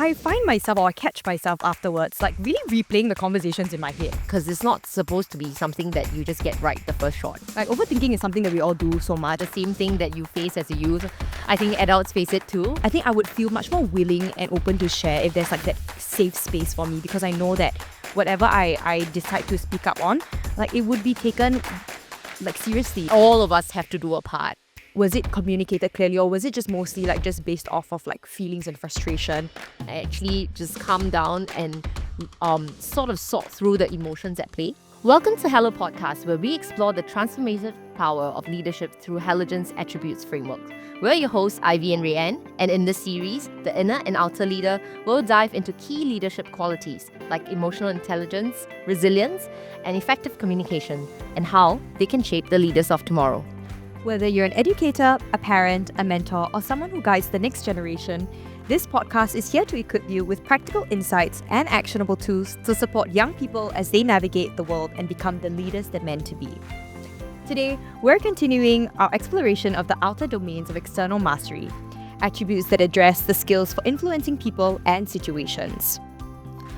I find myself or I catch myself afterwards like really replaying the conversations in my head. Because it's not supposed to be something that you just get right the first shot. Like overthinking is something that we all do so much. The same thing that you face as a youth, I think adults face it too. I think I would feel much more willing and open to share if there's like that safe space for me, because I know that whatever I decide to speak up on, like it would be taken like seriously. All of us have to do a part. Was it communicated clearly, or was it just mostly like just based off of like feelings and frustration? I actually just calm down and sort of sort through the emotions at play. Welcome to Halopod-cast, where we explore the transformative power of leadership through Halogen's attributes framework. We're your hosts, Ivy and RaeAnne, and in this series, the inner and outer leader will dive into key leadership qualities like emotional intelligence, resilience, and effective communication, and how they can shape the leaders of tomorrow. Whether you're an educator, a parent, a mentor, or someone who guides the next generation, this podcast is here to equip you with practical insights and actionable tools to support young people as they navigate the world and become the leaders they're meant to be. Today, we're continuing our exploration of the outer domains of external mastery, attributes that address the skills for influencing people and situations.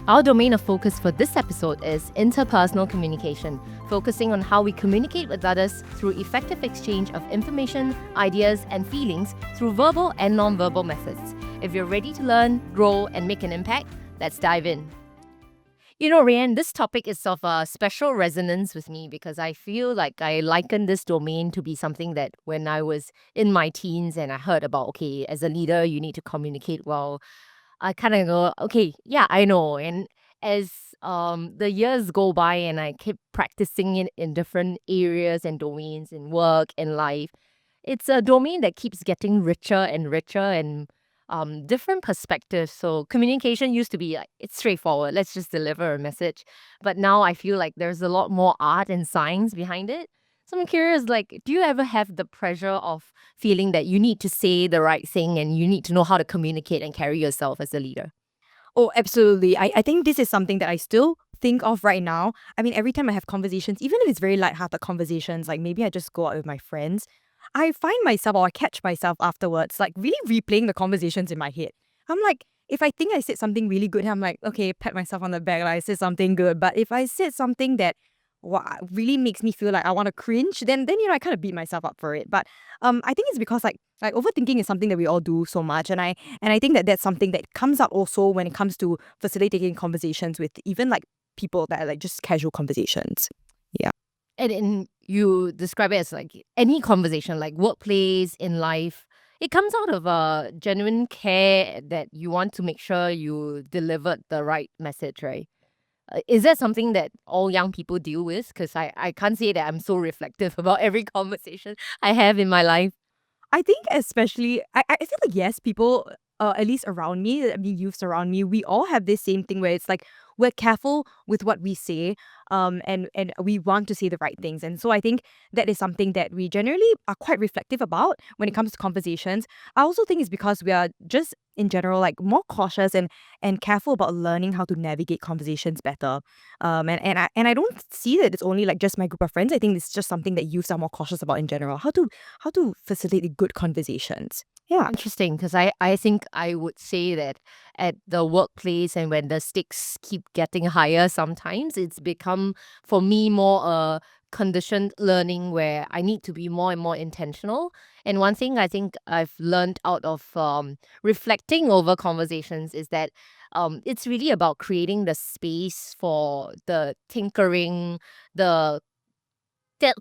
Our domain of focus for this episode is interpersonal communication, focusing on how we communicate with others through effective exchange of information, ideas, and feelings through verbal and non-verbal methods. If you're ready to learn, grow, and make an impact, let's dive in. You know, RaeAnne, this topic is of a special resonance with me because I feel like I liken this domain to be something that when I was in my teens and I heard about, okay, as a leader, you need to communicate well, I kind of go, okay, yeah, I know. And as the years go by and I keep practicing it in different areas and domains in work and life, it's a domain that keeps getting richer and different perspectives. So communication used to be like, it's straightforward, let's just deliver a message. But now I feel like there's a lot more art and science behind it. So I'm curious, like, do you ever have the pressure of feeling that you need to say the right thing and you need to know how to communicate and carry yourself as a leader? Oh, absolutely. I think this is something that I still think of right now. I mean, every time I have conversations, even if it's very lighthearted conversations, like maybe I just go out with my friends, I find myself or I catch myself afterwards, like really replaying the conversations in my head. I'm like, if I think I said something really good, I'm like, okay, pat myself on the back, like I said something good. But if I said something that really makes me feel like I want to cringe, then I kind of beat myself up for it. But I think it's because like overthinking is something that we all do so much, and I think that that's something that comes up also when it comes to facilitating conversations with even like people that are like just casual conversations. Yeah. And you describe it as like any conversation, like workplace, in life. It comes out of a genuine care that you want to make sure you delivered the right message, right? Is that something that all young people deal with? Because I can't say that I'm so reflective about every conversation I have in my life. I think especially, I feel like yes, people, at least around me, I mean, youths around me, we all have this same thing where it's like we're careful with what we say, and we want to say the right things. And so I think that is something that we generally are quite reflective about when it comes to conversations. I also think it's because we are just in general like more cautious and careful about learning how to navigate conversations better. And I don't see that it's only like just my group of friends. I think it's just something that youths are more cautious about in general. How to facilitate good conversations. Yeah. Interesting, because I think I would say that at the workplace and when the stakes keep getting higher, sometimes it's become for me more a conditioned learning where I need to be more and more intentional. And one thing I think I've learned out of reflecting over conversations is that it's really about creating the space for the tinkering, the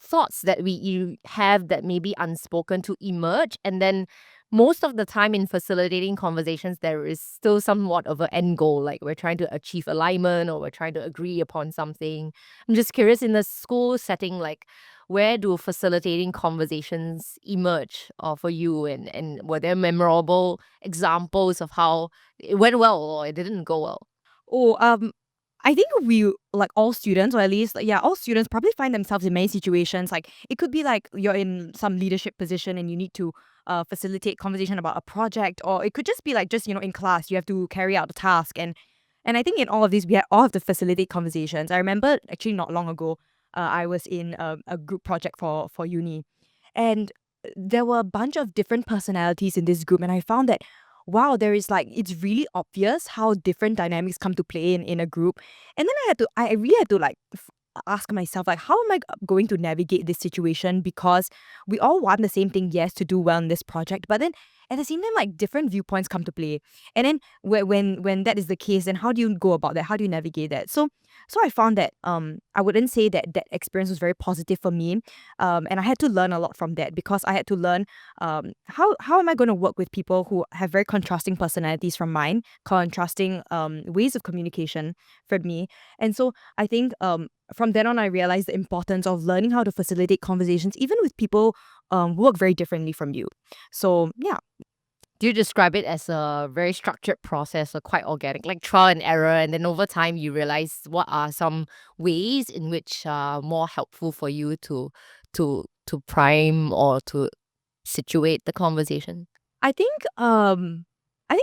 thoughts that you have that may be unspoken to emerge. And then most of the time in facilitating conversations, there is still somewhat of an end goal, like we're trying to achieve alignment or we're trying to agree upon something. I'm just curious, in the school setting, like where do facilitating conversations emerge for you, and were there memorable examples of how it went well or it didn't go well? Oh, I think we, like all students, or at least, like, yeah, all students probably find themselves in many situations. Like it could be like you're in some leadership position and you need to facilitate conversation about a project, or it could just be like just in class you have to carry out the task, and I think in all of these we all have to facilitate conversations. I remember actually not long ago, I was in a group project for uni, and there were a bunch of different personalities in this group, and I found that wow, there is like, it's really obvious how different dynamics come to play in a group. And then I really had to like ask myself, like, how am I going to navigate this situation? Because we all want the same thing, yes, to do well in this project, but then at the same time, like, different viewpoints come to play. And then when that is the case, then how do you go about that? How do you navigate that? So I found that I wouldn't say that that experience was very positive for me. And I had to learn a lot from that, because I had to learn how am I going to work with people who have very contrasting personalities from mine, contrasting ways of communication from me. And so I think from then on, I realized the importance of learning how to facilitate conversations, even with people who work very differently from you. So yeah. Do you describe it as a very structured process or quite organic, like trial and error, and then over time you realize what are some ways in which are more helpful for you to prime or to situate the conversation? I think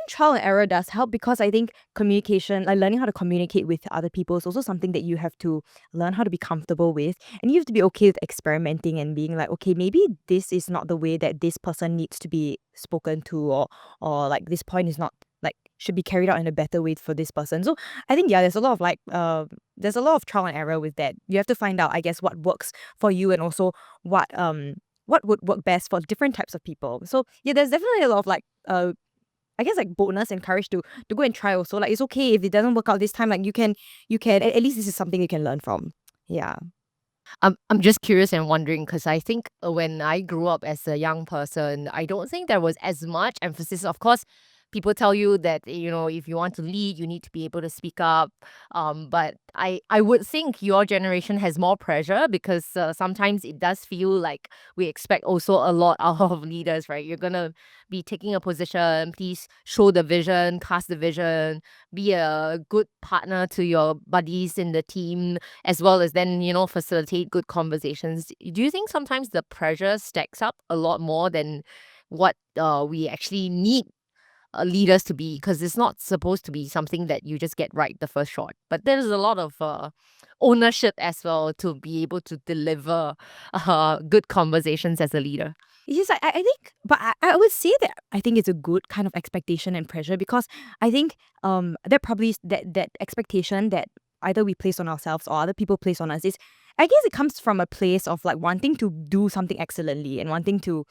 trial and error does help, because I think communication, like learning how to communicate with other people, is also something that you have to learn how to be comfortable with. And you have to be okay with experimenting and being like, okay, maybe this is not the way that this person needs to be spoken to, or like this point is not like should be carried out in a better way for this person. So I think, yeah, there's a lot of trial and error with that. You have to find out, I guess, what works for you, and also what would work best for different types of people. So yeah, there's definitely a lot of like I guess like boldness and courage to go and try also. Like, it's okay if it doesn't work out this time. Like, you can at least this is something you can learn from. Yeah. I'm just curious and wondering because I think when I grew up as a young person, I don't think there was as much emphasis. Of course, people tell you that if you want to lead, you need to be able to speak up. But I would think your generation has more pressure because sometimes it does feel like we expect also a lot out of leaders, right? You're gonna be taking a position. Please show the vision, cast the vision, be a good partner to your buddies in the team as well as then, facilitate good conversations. Do you think sometimes the pressure stacks up a lot more than what we actually need leaders to be? Because it's not supposed to be something that you just get right the first shot. But there's a lot of ownership as well to be able to deliver good conversations as a leader. Yes, I think, but I would say that I think it's a good kind of expectation and pressure, because I think that probably that expectation that either we place on ourselves or other people place on us is, I guess, it comes from a place of like wanting to do something excellently and wanting to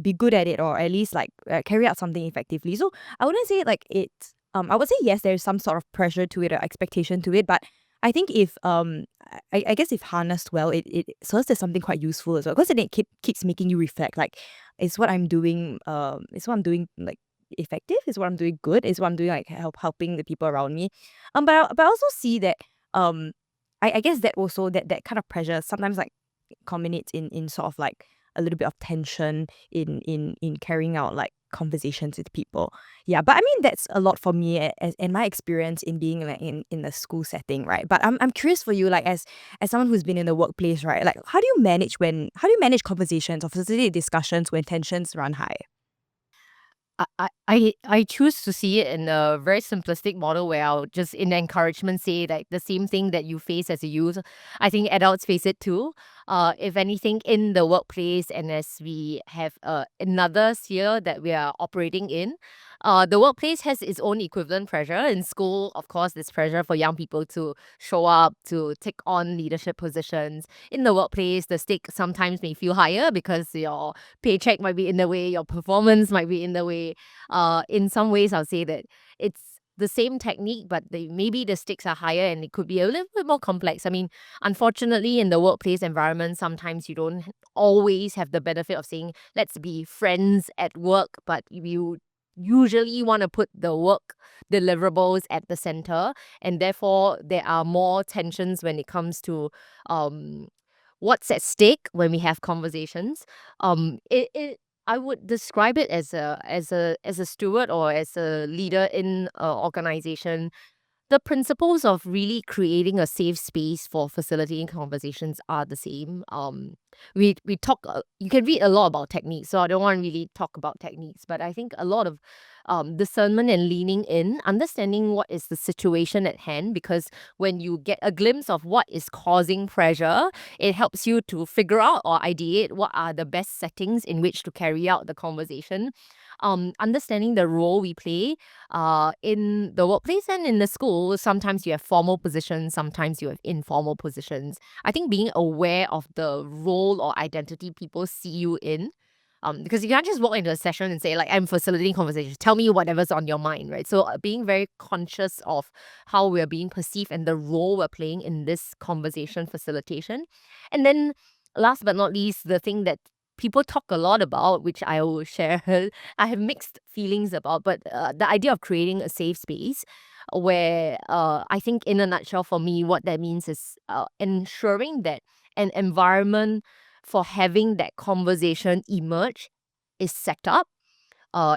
be good at it, or at least like carry out something effectively. So I wouldn't say like it's I would say yes, there's some sort of pressure to it or expectation to it, but I think if I guess if harnessed well, it serves as something quite useful as well, because then it keeps making you reflect, like, is what I'm doing like effective, is what I'm doing good, is what I'm doing like helping the people around me. But I also see that I guess that also that kind of pressure sometimes like culminates in sort of like a little bit of tension in carrying out like conversations with people. Yeah, but I mean that's a lot for me as in my experience in being like in the school setting, right? But I'm curious for you, like as someone who's been in the workplace, right? Like how do you manage conversations or facilitate discussions when tensions run high? I choose to see it in a very simplistic model where I'll just in encouragement say like the same thing that you face as a youth. I think adults face it too. If anything, in the workplace and as we have another sphere that we are operating in, the workplace has its own equivalent pressure. In school, of course, there's pressure for young people to show up, to take on leadership positions. In the workplace, the stake sometimes may feel higher because your paycheck might be in the way, your performance might be in the way. In some ways, I'll say that it's the same technique, but maybe the stakes are higher and it could be a little bit more complex. I mean, unfortunately, in the workplace environment, sometimes you don't always have the benefit of saying, let's be friends at work, but you usually want to put the work deliverables at the center, and therefore there are more tensions when it comes to um what's at stake when we have conversations. It I would describe it as a steward or as a leader in an organization. The principles of really creating a safe space for facilitating conversations are the same. We talk. You can read a lot about techniques, so I don't want to really talk about techniques. But I think a lot of discernment and leaning in, understanding what is the situation at hand, because when you get a glimpse of what is causing pressure, it helps you to figure out or ideate what are the best settings in which to carry out the conversation. understanding the role we play in the workplace and in the school. Sometimes you have formal positions, sometimes you have informal positions. I think being aware of the role or identity people see you in, because you can't just walk into a session and say, like, I'm facilitating conversations, tell me whatever's on your mind, right? So being very conscious of how we're being perceived and the role we're playing in this conversation facilitation. And then last but not least, the thing that people talk a lot about, which I will share, I have mixed feelings about, but the idea of creating a safe space where I think, in a nutshell, for me, what that means is ensuring that an environment for having that conversation emerge is set up.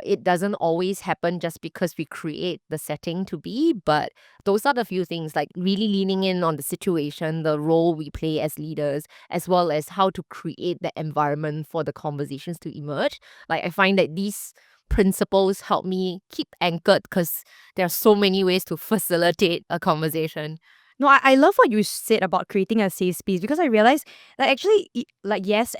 It doesn't always happen just because we create the setting to be, but those are the few things, like really leaning in on the situation, the role we play as leaders, as well as how to create the environment for the conversations to emerge. Like, I find that these principles help me keep anchored because there are so many ways to facilitate a conversation. No, I love what you said about creating a safe space, because I realized that actually, like, yes,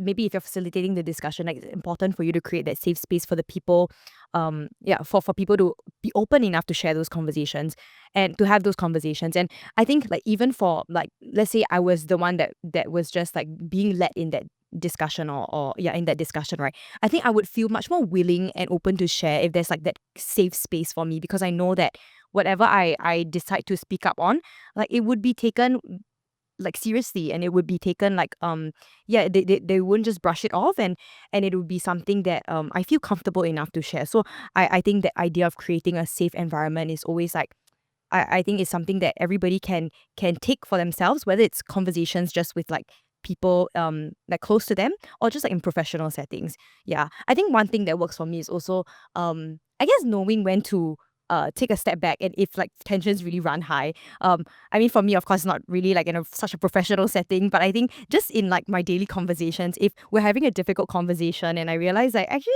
maybe if you're facilitating the discussion, like, it's important for you to create that safe space for the people, for people to be open enough to share those conversations and to have those conversations. And I think, like, even for, like, let's say I was the one that was just like being led in that discussion, or in that discussion, right? I think I would feel much more willing and open to share if there's like that safe space for me, because I know that whatever I decide to speak up on, like, it would be taken like seriously, and it would be taken like, they wouldn't just brush it off, and it would be something that I feel comfortable enough to share. So I think the idea of creating a safe environment is always like, I think it's something that everybody can take for themselves, whether it's conversations just with like people like close to them, or just like in professional settings. Yeah. I think one thing that works for me is also I guess knowing when to take a step back, and if like tensions really run high. I mean, for me, of course, not really like in such a professional setting, but I think just in like my daily conversations, if we're having a difficult conversation and I realize like, actually,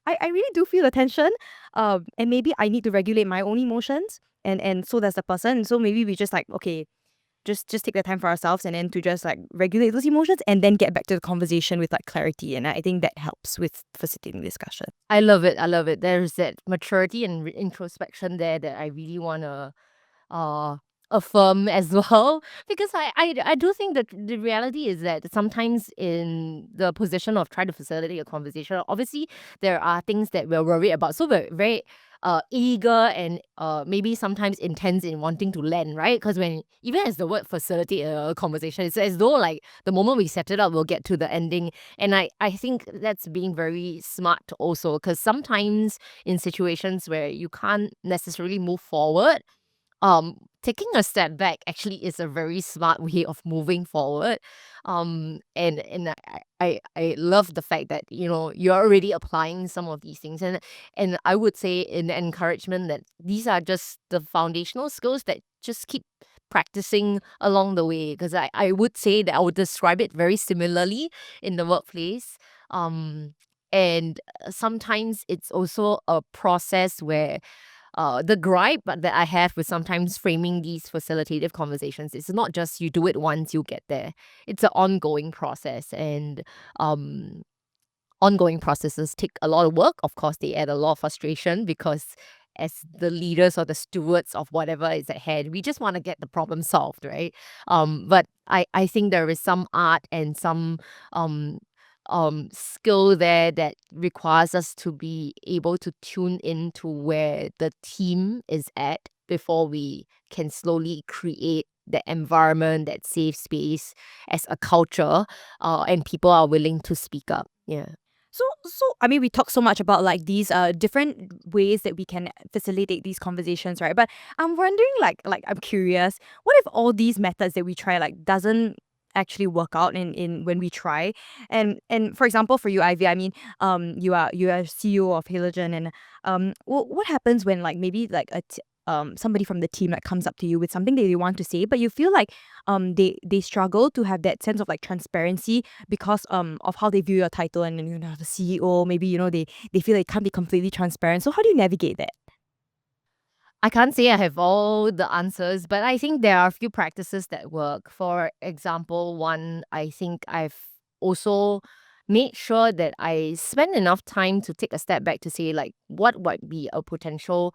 I really do feel the tension, and maybe I need to regulate my own emotions, and so does the person. And so maybe we just like, okay, just take the time for ourselves, and then to just like regulate those emotions, and then get back to the conversation with like clarity. And I think that helps with facilitating discussion. I love it. I love it. There's that maturity and introspection there that I really want to uh, affirm as well. Because I do think that the reality is that sometimes in the position of trying to facilitate a conversation, obviously there are things that we're worried about. So we're very eager and maybe sometimes intense in wanting to land, right? Because when, even as the word facilitate a conversation, it's as though like the moment we set it up, we'll get to the ending. And I think that's being very smart also, because sometimes in situations where you can't necessarily move forward, taking a step back actually is a very smart way of moving forward. And I love the fact that, you know, you're already applying some of these things. And I would say, in encouragement, that these are just the foundational skills that just keep practicing along the way. Because I would say that I would describe it very similarly in the workplace. And sometimes it's also a process where the gripe that I have with sometimes framing these facilitative conversations is not just you do it once, you get there. It's an ongoing process, and um, ongoing processes take a lot of work. Of course, they add a lot of frustration, because as the leaders or the stewards of whatever is ahead, we just want to get the problem solved, right? But I think there is some art and some um skill there that requires us to be able to tune into where the team is at before we can slowly create the environment, that safe space as a culture, and people are willing to speak up. Yeah. So I mean, we talk so much about like these different ways that we can facilitate these conversations, right? But I'm wondering, like I'm curious, what if all these methods that we try like doesn't actually work out in when we try? And for example, for you, Ivy, I mean, you are CEO of Halogen, and what happens when like maybe like somebody from the team like comes up to you with something that they want to say, but you feel like they struggle to have that sense of like transparency because of how they view your title, and you know, the CEO, maybe, you know, they feel they can't be completely transparent. So how do you navigate that? I can't say I have all the answers, but I think there are a few practices that work. For example, one, I think I've also made sure that I spend enough time to take a step back to say, like, what would be a potential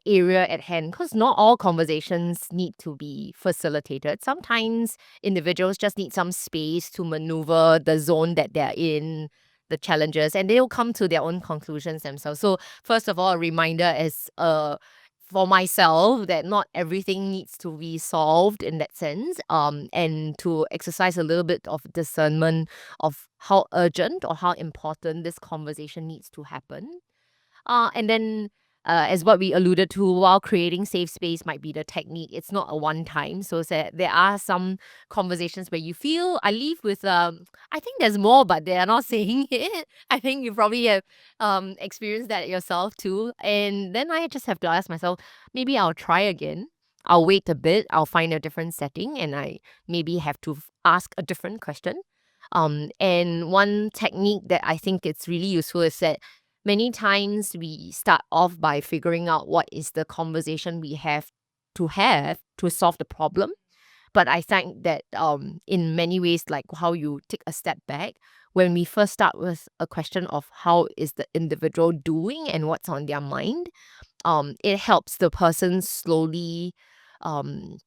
area at hand, because not all conversations need to be facilitated. Sometimes individuals just need some space to maneuver the zone that they're in, the challenges, and they'll come to their own conclusions themselves. So first of all, a reminder is for myself that not everything needs to be solved in that sense, and to exercise a little bit of discernment of how urgent or how important this conversation needs to happen. And then, as what we alluded to, while creating safe space might be the technique, it's not a one time. So there are some conversations where you feel I leave with, I think there's more, but they are not saying it. I think you probably have experienced that yourself too. And then I just have to ask myself, maybe I'll try again. I'll wait a bit. I'll find a different setting, and I maybe have to ask a different question. And one technique that I think it's really useful is that many times we start off by figuring out what is the conversation we have to solve the problem. But I think that in many ways, like how you take a step back, when we first start with a question of how is the individual doing and what's on their mind, it helps the person slowly um,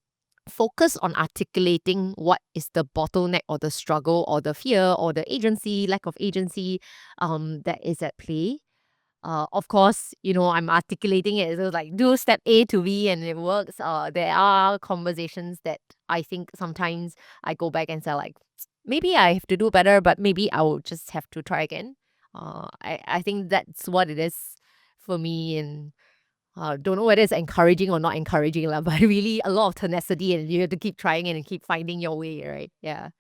focus on articulating what is the bottleneck or the struggle or the fear or the agency, lack of agency that is at play. Of course, I'm articulating it. So like do step A to B and it works. There are conversations that I think sometimes I go back and say like, maybe I have to do better, but maybe I will just have to try again. I think that's what it is for me. And don't know whether it's encouraging or not encouraging, lah, but really a lot of tenacity and you have to keep trying and keep finding your way, right? Yeah.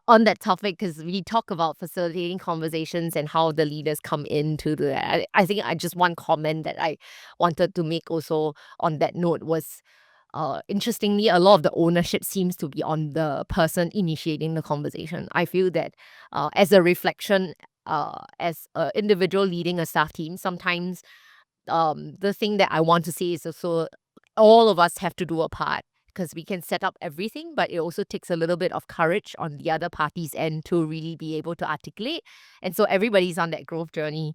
On that topic, because we talk about facilitating conversations and how the leaders come into the. I think I just one comment that I wanted to make also on that note was, interestingly, a lot of the ownership seems to be on the person initiating the conversation. I feel that as a reflection, as an individual leading a staff team, sometimes the thing that I want to say is also all of us have to do a part, because we can set up everything, but it also takes a little bit of courage on the other party's end to really be able to articulate. And so everybody's on that growth journey.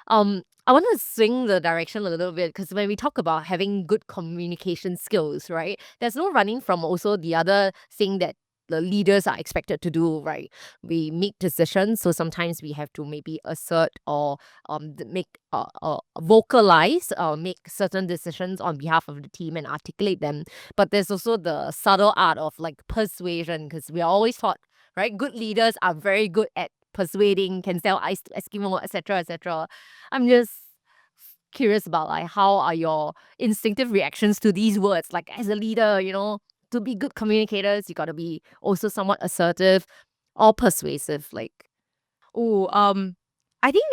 I want to swing the direction a little bit, because when we talk about having good communication skills, right, there's no running from also the other thing that the leaders are expected to do, right? We make decisions, so sometimes we have to maybe assert or make vocalize, make certain decisions on behalf of the team and articulate them. But there's also the subtle art of like persuasion, because we are always taught, right, good leaders are very good at persuading, can sell ice to Eskimo, etc., etc. I'm just curious about like how are your instinctive reactions to these words? Like as a leader, to be good communicators, you got to be also somewhat assertive or persuasive. Like, Oh, I think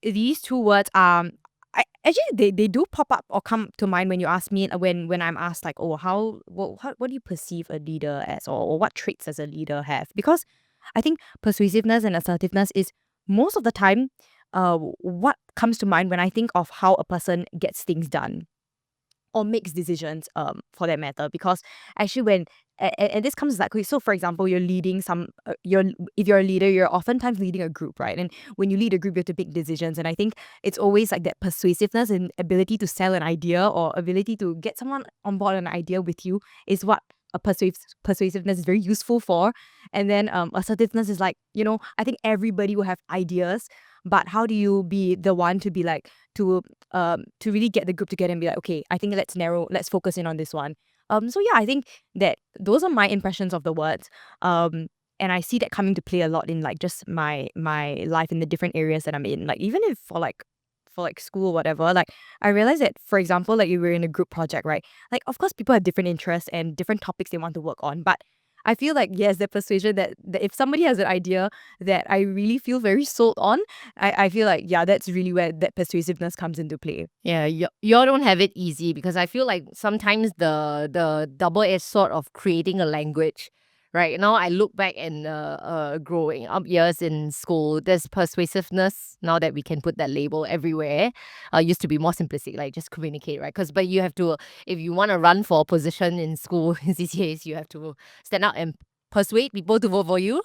these two words actually they do pop up or come to mind when you ask me when I'm asked like, oh, what do you perceive a leader as, or what traits does a leader have? Because I think persuasiveness and assertiveness is most of the time what comes to mind when I think of how a person gets things done or makes decisions for that matter. Because actually when and this comes like, so for example, you're leading if you're a leader, you're oftentimes leading a group, right? And when you lead a group, you have to make decisions, and I think it's always like that persuasiveness and ability to sell an idea or ability to get someone on board an idea with you is what a persuasiveness is very useful for. And then assertiveness is like, I think everybody will have ideas, but how do you be the one to be like to really get the group together and be like, okay, I think let's focus in on this one. So yeah, I think that those are my impressions of the words. And I see that coming to play a lot in like just my life in the different areas that I'm in. Like even if for like school or whatever, like I realized that, for example, like you were in a group project, right? Like of course people have different interests and different topics they want to work on, but I feel like yes, the persuasion that if somebody has an idea that I really feel very sold on, I feel like yeah, that's really where that persuasiveness comes into play. yeah, y'all don't have it easy, because I feel like sometimes the double-edged sword of creating a language. Right now, I look back and growing up years in school, there's persuasiveness now that we can put that label everywhere. Used to be more simplistic, like just communicate, right? But you have to, if you want to run for a position in school in CCAs, you have to stand out and persuade people to vote for you.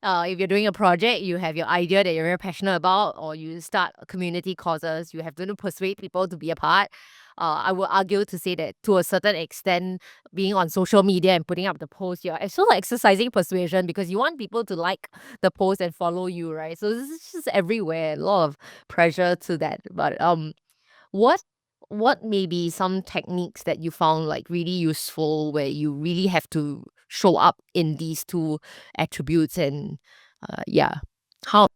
If you're doing a project, you have your idea that you're very passionate about, or you start community causes, you have to persuade people to be a part. I would argue to say that to a certain extent, being on social media and putting up the post, you're also exercising persuasion because you want people to like the post and follow you, right? So this is just everywhere, a lot of pressure to that. But what what may be some techniques that you found like really useful where you really have to show up in these two attributes and yeah,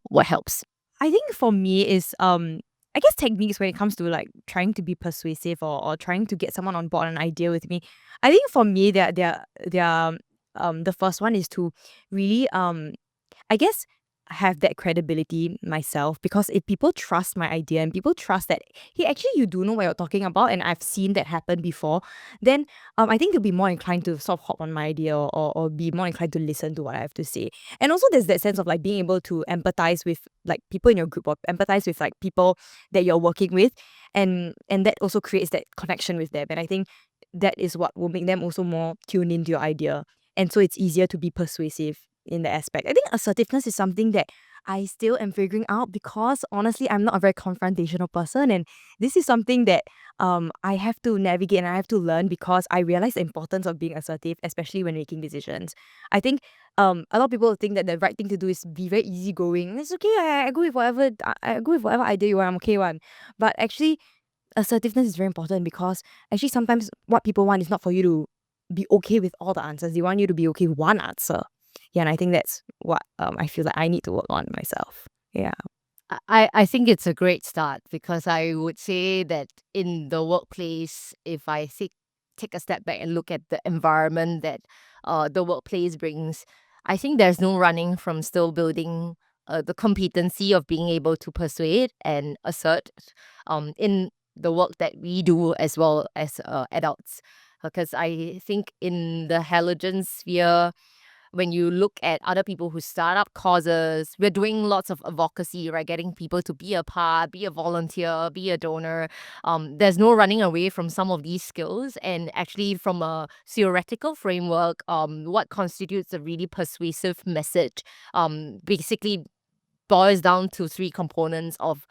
what helps? I think for me is I guess techniques when it comes to like trying to be persuasive or trying to get someone on board an idea with me. I think for me they're the first one is to really I guess have that credibility myself, because if people trust my idea and people trust that, hey, actually you do know what you're talking about and I've seen that happen before, then I think they'll be more inclined to sort of hop on my idea, or be more inclined to listen to what I have to say. And also there's that sense of like being able to empathize with like people in your group, or empathize with like people that you're working with, and that also creates that connection with them. And I think that is what will make them also more tuned into your idea. And so it's easier to be persuasive in that aspect. I think assertiveness is something that I still am figuring out, because honestly, I'm not a very confrontational person, and this is something that I have to navigate and I have to learn, because I realize the importance of being assertive, especially when making decisions. I think a lot of people think that the right thing to do is be very easygoing. It's okay, I go with whatever I go with whatever idea you want, I'm okay one. But actually, assertiveness is very important, because actually sometimes what people want is not for you to be okay with all the answers. They want you to be okay with one answer. Yeah, and I think that's what I feel like I need to work on myself. Yeah. I think it's a great start because I would say that in the workplace, if I take a step back and look at the environment that the workplace brings, I think there's no running from still building the competency of being able to persuade and assert in the work that we do as well as adults. Because I think in the halogen sphere, when you look at other people who start up causes, we're doing lots of advocacy, right? Getting people to be a part, be a volunteer, be a donor. There's no running away from some of these skills. And actually, from a theoretical framework, what constitutes a really persuasive message basically boils down to three components of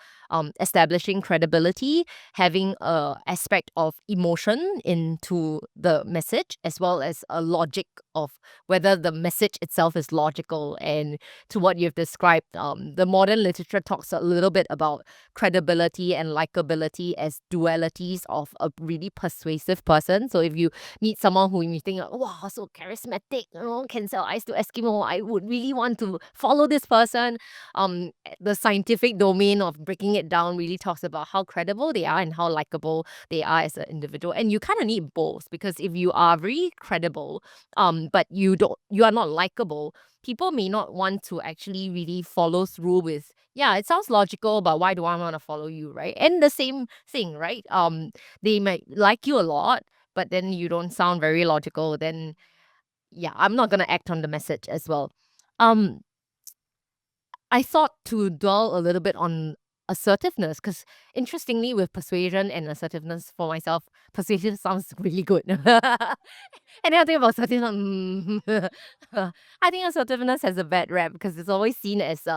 establishing credibility, having a aspect of emotion into the message, as well as a logic of whether the message itself is logical. And to what you've described, the modern literature talks a little bit about credibility and likability as dualities of a really persuasive person. So if you meet someone who you think, wow, so charismatic, can sell ice to Eskimo, I would really want to follow this person. The scientific domain of breaking it down really talks about how credible they are and how likable they are as an individual. And you kind of need both, because if you are very credible, but you are not likable, people may not want to actually really follow through with, yeah, it sounds logical, but why do I want to follow you, right? And the same thing, right? They might like you a lot, but then you don't sound very logical, then yeah, I'm not gonna act on the message as well. Um, I thought to dwell a little bit on assertiveness, because interestingly, with persuasion and assertiveness for myself, persuasion sounds really good. And then I think about assertiveness, I think assertiveness has a bad rap because it's always seen as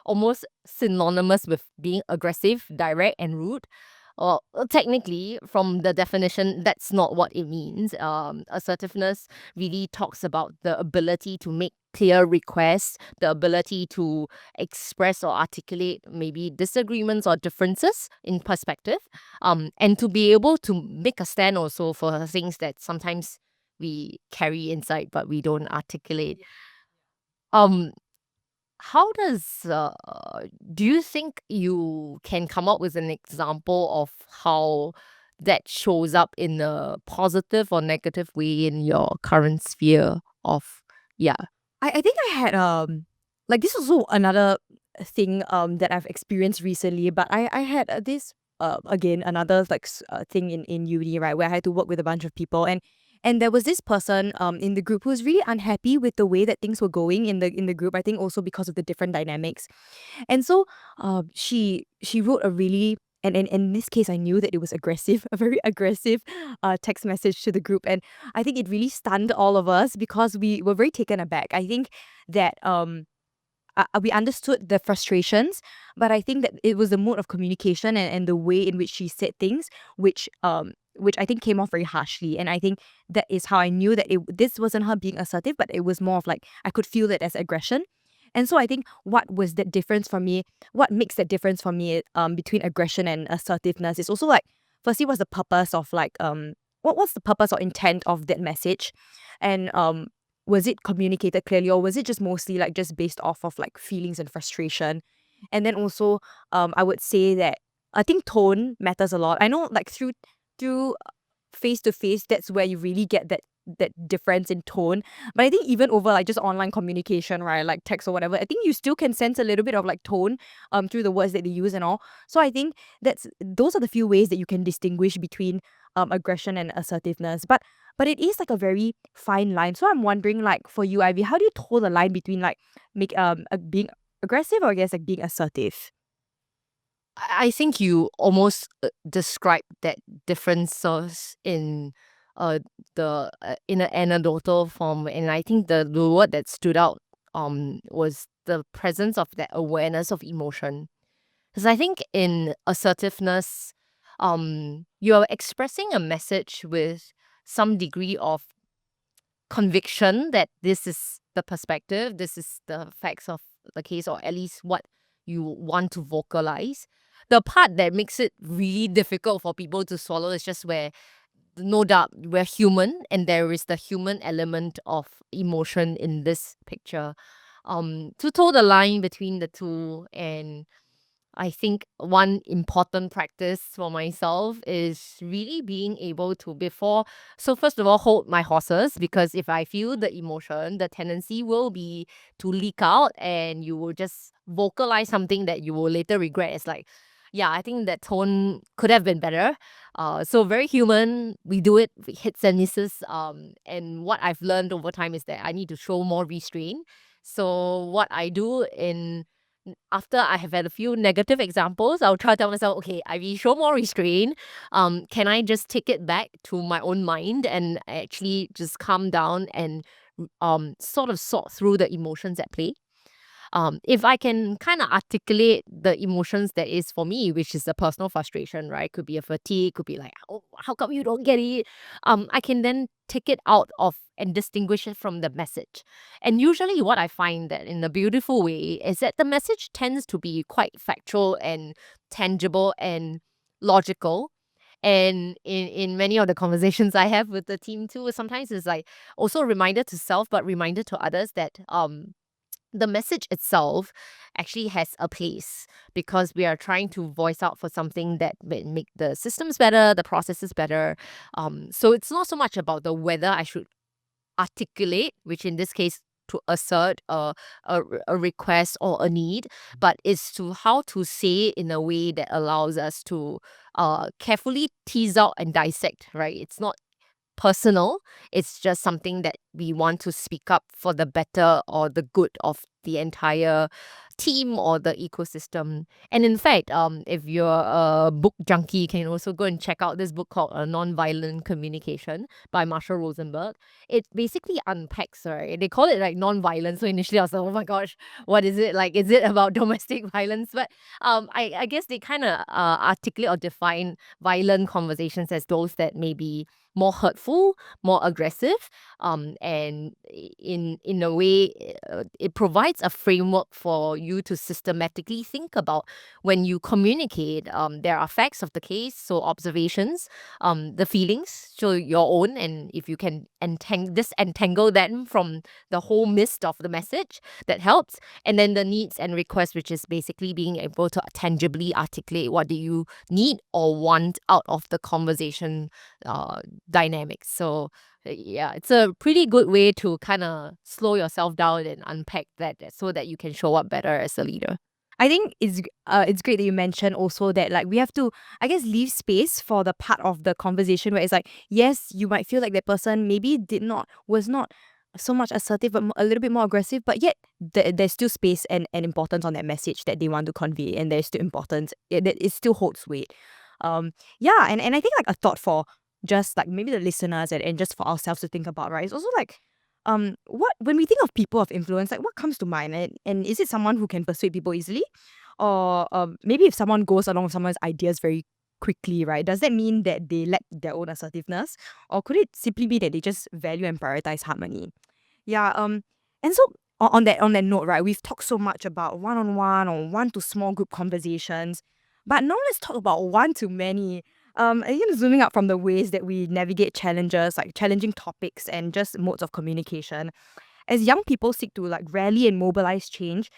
almost synonymous with being aggressive, direct, and rude. Well, technically, from the definition, that's not what it means. Assertiveness really talks about the ability to make clear requests, the ability to express or articulate maybe disagreements or differences in perspective, and to be able to make a stand also for things that sometimes we carry inside but we don't articulate. Um, how does do you think you can come up with an example of how that shows up in a positive or negative way in your current sphere of, yeah? I think I had like this was also another thing that I've experienced recently, but I had this again another like thing in uni, right, where I had to work with a bunch of people, and there was this person in the group who was really unhappy with the way that things were going in the group. I think also because of the different dynamics. And so she wrote a really, and in this case I knew that it was aggressive, a very aggressive text message to the group. And I think it really stunned all of us because we were very taken aback. I think that we understood the frustrations, but I think that it was the mode of communication and the way in which she said things, which I think came off very harshly. And I think that is how I knew that this wasn't her being assertive, but it was more of like I could feel it as aggression. And so I think what was that difference for me, what makes that difference for me between aggression and assertiveness is also like, firstly, what's the purpose of like what's the purpose or intent of that message? And was it communicated clearly, or was it just mostly like just based off of like feelings and frustration? And then also I would say that I think tone matters a lot. I know like through face to face, that's where you really get that difference in tone. But I think even over like just online communication, right, like text or whatever, I think you still can sense a little bit of like tone through the words that they use and all. So I think those are the few ways that you can distinguish between aggression and assertiveness. But it is like a very fine line. So I'm wondering, like for you, Ivy, how do you toe the line between like being aggressive, or I guess like being assertive? I think you almost described that differences in the in an anecdotal form, and I think the word that stood out was the presence of that awareness of emotion. Because I think in assertiveness, you are expressing a message with some degree of conviction that this is the perspective, this is the facts of the case, or at least what you want to vocalize. The part that makes it really difficult for people to swallow is just where, no doubt, we're human and there is the human element of emotion in this picture. To toe the line between the two, and I think one important practice for myself is really being able to so first of all, hold my horses, because if I feel the emotion, the tendency will be to leak out and you will just vocalize something that you will later regret. It's like, yeah, I think that tone could have been better. So very human. We do it with hits and misses. And what I've learned over time is that I need to show more restraint. So what I do after I have had a few negative examples, I'll try to tell myself, okay, I will show more restraint. Can I just take it back to my own mind and actually just calm down and sort of sort through the emotions at play? If I can kind of articulate the emotions that is for me, which is a personal frustration, right? Could be a fatigue, could be like, oh, how come you don't get it? I can then take it out of and distinguish it from the message. And usually what I find that in a beautiful way is that the message tends to be quite factual and tangible and logical. And in many of the conversations I have with the team too, sometimes it's like also a reminder to self, but reminder to others that the message itself actually has a place, because we are trying to voice out for something that will make the systems better, the processes better. So it's not so much about the whether I should articulate, which in this case to assert a request or a need, but it's to how to say it in a way that allows us to carefully tease out and dissect, right? It's not personal. It's just something that we want to speak up for the better or the good of the entire team or the ecosystem. And in fact, if you're a book junkie, you can also go and check out this book called Nonviolent Communication by Marshall Rosenberg. It basically unpacks, right? They call it like non-violence. So initially I was like, oh my gosh, what is it? Like, is it about domestic violence? But I guess they kind of articulate or define violent conversations as those that may be more hurtful, more aggressive, and in a way, it provides a framework for you to systematically think about when you communicate. There are facts of the case, so observations, the feelings, so your own, and if you can disentangle them from the whole mist of the message, that helps. And then the needs and requests, which is basically being able to tangibly articulate what do you need or want out of the conversation dynamics. So yeah, it's a pretty good way to kind of slow yourself down and unpack that so that you can show up better as a leader. I think it's great that you mentioned also that like we have to, I guess, leave space for the part of the conversation where it's like, yes, you might feel like that person maybe was not so much assertive, but a little bit more aggressive, but yet there's still space and importance on that message that they want to convey, and there's still importance. It still holds weight. Yeah, and I think like a thought for just like maybe the listeners and just for ourselves to think about, right? It's also like what when we think of people of influence, like what comes to mind? And is it someone who can persuade people easily? Or maybe if someone goes along with someone's ideas very quickly, right? Does that mean that they lack their own assertiveness? Or could it simply be that they just value and prioritize harmony? Yeah, and so on that note, right, we've talked so much about one-on-one or one to small group conversations, but now let's talk about one to many. Again, zooming out from the ways that we navigate challenges, like challenging topics and just modes of communication. As young people seek to like rally and mobilize change,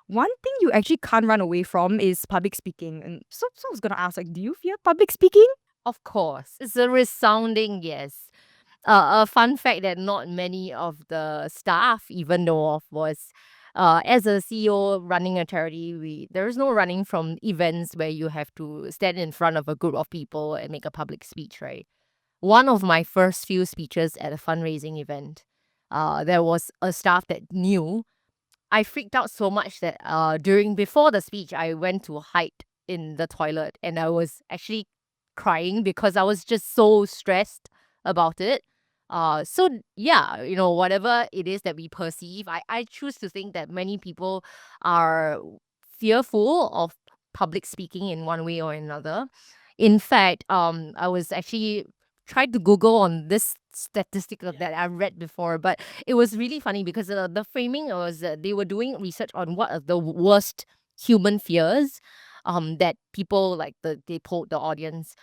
one thing you actually can't run away from is public speaking. And so I was gonna ask, like, do you fear public speaking? Of course, it's a resounding yes. A fun fact that not many of the staff even know of was, as a CEO running a charity, there is no running from events where you have to stand in front of a group of people and make a public speech, right? One of my first few speeches at a fundraising event, there was a staff that knew. I freaked out so much that before the speech, I went to hide in the toilet and I was actually crying because I was just so stressed about it. So yeah, whatever it is that we perceive, I choose to think that many people are fearful of public speaking in one way or another. In fact, I was actually tried to Google on this statistic that I read before, but it was really funny because the framing was they were doing research on what are the worst human fears that people they polled the audience.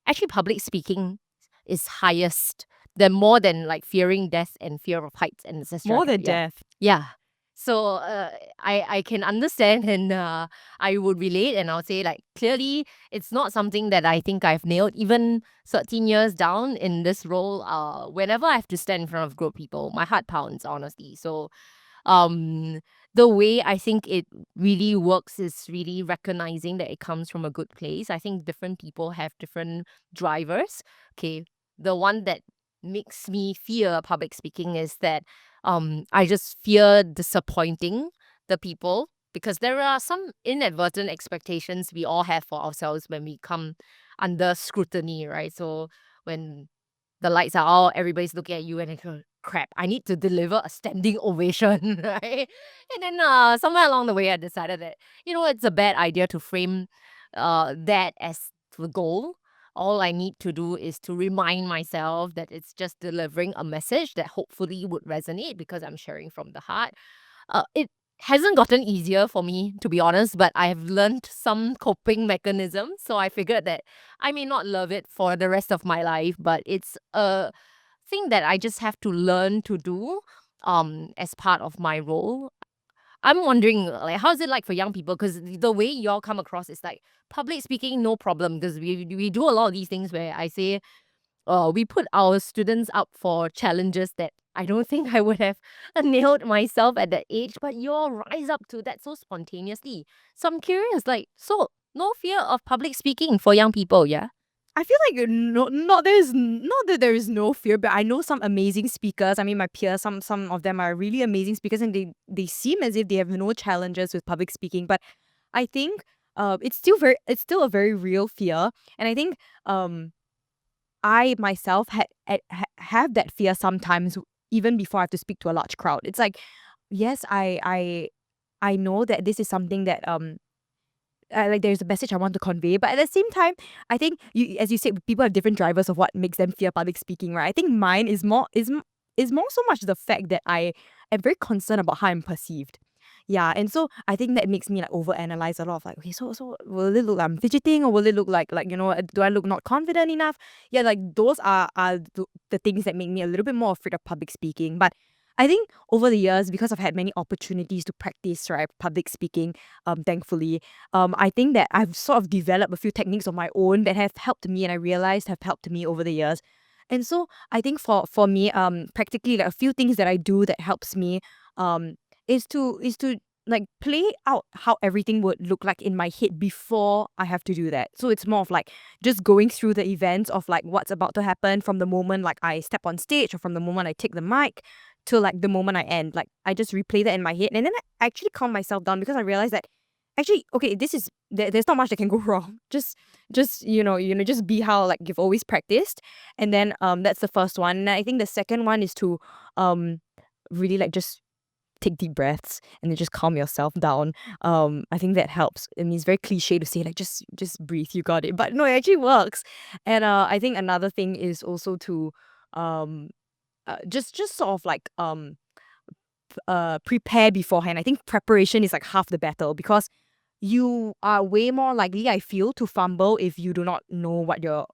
Actually, public speaking is highest, more than like fearing death and fear of heights and etc. More than Yeah. death. Yeah. So I can understand and I would relate, and I'll say like clearly it's not something that I think I've nailed even 13 years down in this role. Whenever I have to stand in front of a group of people, my heart pounds, honestly. So um the way I think it really works is really recognizing that it comes from a good place. I think different people have different drivers. Okay, the one that makes me fear public speaking is that I just fear disappointing the people, because there are some inadvertent expectations we all have for ourselves when we come under scrutiny, right? So when the lights are out, everybody's looking at you, and it's crap, I need to deliver a standing ovation, right? And then somewhere along the way, I decided that, it's a bad idea to frame that as the goal. All I need to do is to remind myself that it's just delivering a message that hopefully would resonate because I'm sharing from the heart. It hasn't gotten easier for me, to be honest, but I have learned some coping mechanisms. So I figured that I may not love it for the rest of my life, but it's a thing that I just have to learn to do as part of my role. I'm wondering, like, how is it like for young people? Because the way y'all come across is like public speaking, no problem. Because we do a lot of these things where I say, we put our students up for challenges that I don't think I would have nailed myself at that age, but you all rise up to that so spontaneously. So I'm curious, like, so no fear of public speaking for young people, yeah? I feel like not that there is no fear, but I know some amazing speakers. I mean, my peers, some of them are really amazing speakers, and they seem as if they have no challenges with public speaking. But I think it's still a very real fear, and I think I myself have that fear sometimes, even before I have to speak to a large crowd. It's like, yes, I know that this is something that like there's a message I want to convey, but at the same time, I think as you said, people have different drivers of what makes them fear public speaking, right? I think mine is more so much the fact that I am very concerned about how I'm perceived. Yeah, and so I think that makes me like overanalyze a lot of like, okay, so will it look like I'm fidgeting, or will it look like do I look not confident enough? Yeah, like those are the things that make me a little bit more afraid of public speaking. But I think over the years, because I've had many opportunities to practice, right, public speaking, thankfully, I think that I've sort of developed a few techniques of my own that have helped me, and I realized have helped me over the years. And so I think for me, practically like a few things that I do that helps me, um, is to like play out how everything would look like in my head before I have to do that. So it's more of like just going through the events of like what's about to happen from the moment like I step on stage, or from the moment I take the mic to like the moment I end. Like I just replay that in my head, and then I actually calm myself down because I realized that actually, okay, there's not much that can go wrong. Just just be how like you've always practiced. And then that's the first one. And I think the second one is to um really like just take deep breaths and then just calm yourself down. I think that helps. I mean, it's very cliche to say like just breathe, you got it, but no, it actually works. And I think another thing is also to um just sort of like prepare beforehand. I think preparation is like half the battle because you are way more likely, I feel, to fumble if you do not know what you're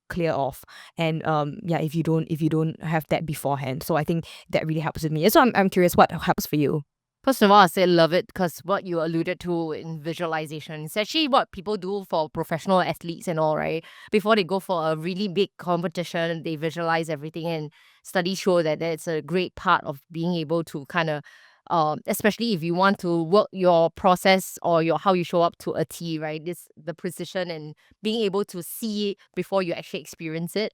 clear of. And yeah, if you don't have that beforehand. So I think that really helps with me. So I'm curious what helps for you. First of all, I say love it because what you alluded to in visualization is actually what people do for professional athletes and all, right? Before they go for a really big competition, they visualize everything, and studies show that that's a great part of being able to kind of, especially if you want to work your process or your how you show up to a T, right? This the precision and being able to see it before you actually experience it.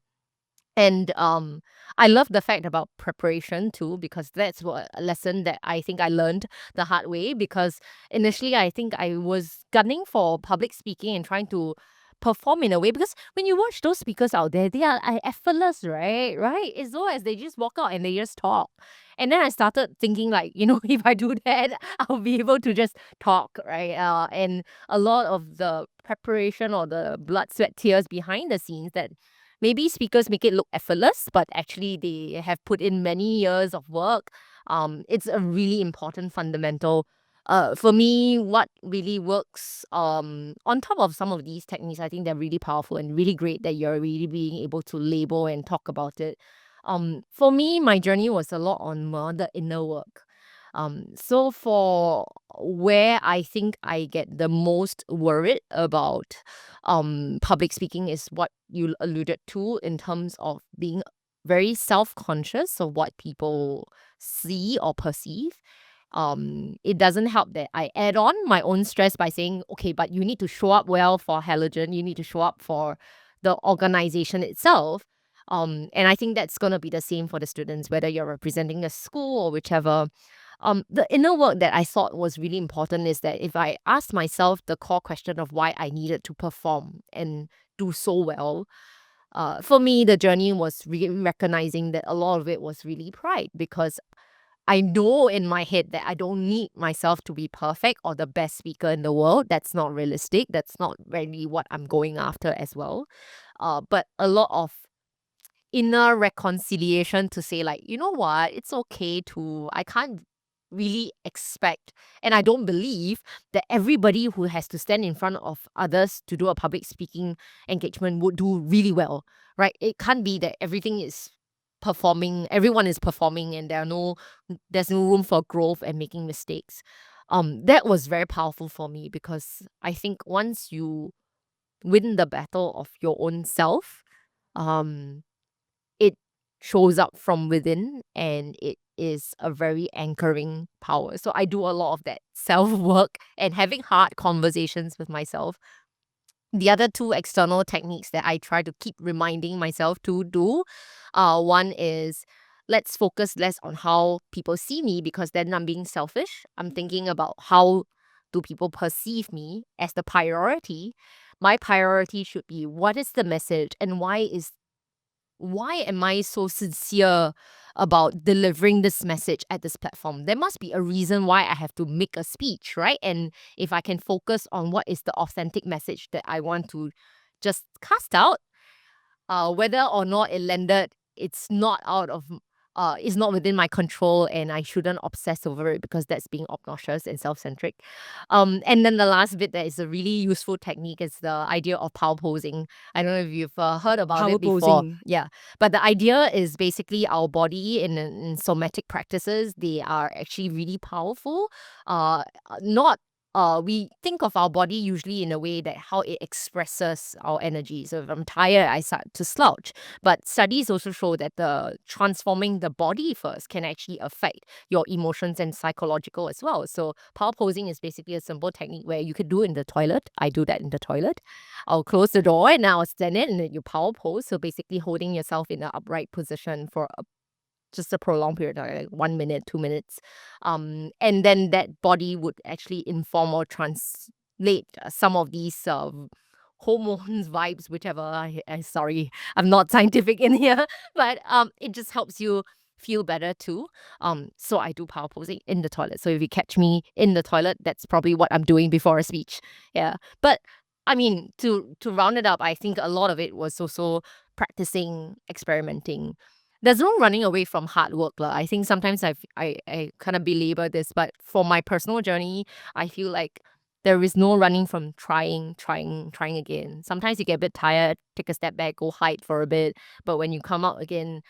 And I love the fact about preparation too, because that's what a lesson that I think I learned the hard way. Because initially, I think I was gunning for public speaking and trying to perform in a way. Because when you watch those speakers out there, they are effortless, right? Right? It's though as they just walk out and they just talk. And then I started thinking like, if I do that, I'll be able to just talk, right? And a lot of the preparation or the blood, sweat, tears behind the scenes that maybe speakers make it look effortless, but actually they have put in many years of work. It's a really important fundamental. For me, what really works on top of some of these techniques, I think they're really powerful and really great that you're really being able to label and talk about it. For me, my journey was a lot on more the inner work. So for where I think I get the most worried about public speaking is what you alluded to in terms of being very self-conscious of what people see or perceive. It doesn't help that I add on my own stress by saying, okay, but you need to show up well for Halogen, you need to show up for the organization itself. And I think that's going to be the same for the students, whether you're representing a school or whichever. The inner work that I thought was really important is that if I asked myself the core question of why I needed to perform and do so well, for me, the journey was recognizing that a lot of it was really pride because I know in my head that I don't need myself to be perfect or the best speaker in the world. That's not realistic. That's not really what I'm going after as well. But a lot of inner reconciliation to say like, you know what, it's okay to, I can't really expect, and I don't believe that everybody who has to stand in front of others to do a public speaking engagement would do really well, right? It can't be that everything is performing, everyone is performing and there's no room for growth and making mistakes. That was very powerful for me because I think once you win the battle of your own self, um it shows up from within and it is a very anchoring power. So I do a lot of that self work and having hard conversations with myself. The other two external techniques that I try to keep reminding myself to do, one is let's focus less on how people see me because then I'm being selfish. I'm thinking about how do people perceive me as the priority. My priority should be what is the message and why am I so sincere about delivering this message at this platform? There must be a reason why I have to make a speech, right? And if I can focus on what is the authentic message that I want to just cast out, whether or not it landed, it's not within my control, and I shouldn't obsess over it because that's being obnoxious and self-centric. And then the last bit that is a really useful technique is the idea of power posing. I don't know if you've heard about Power it before. posing. Yeah, but the idea is basically our body in somatic practices. They are actually really powerful. Not we think of our body usually in a way that how it expresses our energy. So if I'm tired, I start to slouch. But studies also show that the transforming the body first can actually affect your emotions and psychological as well. So power posing is basically a simple technique where you could do in the toilet. I do that in the toilet. I'll close the door and I'll stand in and then you power pose. So basically holding yourself in an upright position for just a prolonged period, like 1 minute, 2 minutes. And then that body would actually inform or translate some of these hormones, vibes, whichever. Sorry, I'm not scientific in here, but it just helps you feel better too. So I do power posing in the toilet. So if you catch me in the toilet, that's probably what I'm doing before a speech. Yeah. But I mean, to round it up, I think a lot of it was also practicing, experimenting. There's no running away from hard work. I think sometimes I kind of belabor this, but for my personal journey, I feel like there is no running from trying again. Sometimes you get a bit tired, take a step back, go hide for a bit. But when you come out again,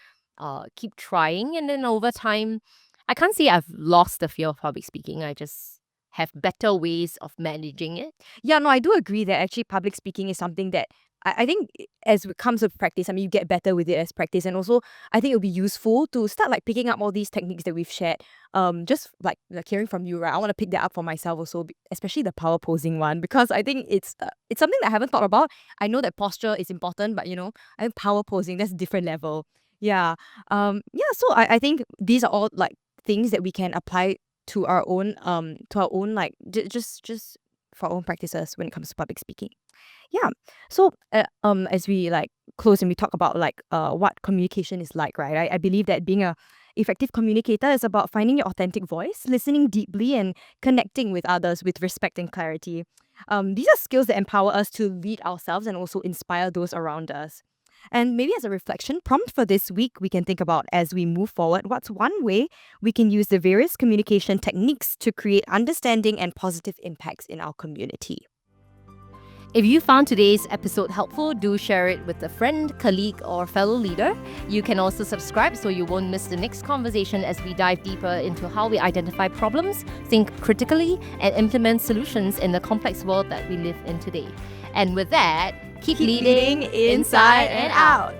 keep trying. And then over time, I can't say I've lost the fear of public speaking. I just have better ways of managing it. Yeah, no, I do agree that actually public speaking is something that I think as it comes with practice, I mean, you get better with it as practice. And also, I think it'll be useful to start like picking up all these techniques that we've shared. Just like hearing from you, right? I want to pick that up for myself also, especially the power posing one, because I think it's something that I haven't thought about. I know that posture is important, but I think power posing, that's a different level. Yeah. Yeah. So I think these are all like things that we can apply to our own like just for our own practices when it comes to public speaking. Yeah. So as we like close and we talk about like what communication is like, right? I believe that being a effective communicator is about finding your authentic voice, listening deeply, and connecting with others with respect and clarity. These are skills that empower us to lead ourselves and also inspire those around us. And maybe as a reflection prompt for this week, we can think about as we move forward, what's one way we can use the various communication techniques to create understanding and positive impacts in our community. If you found today's episode helpful, do share it with a friend, colleague, or fellow leader. You can also subscribe so you won't miss the next conversation as we dive deeper into how we identify problems, think critically, and implement solutions in the complex world that we live in today. And with that, keep leading inside and out.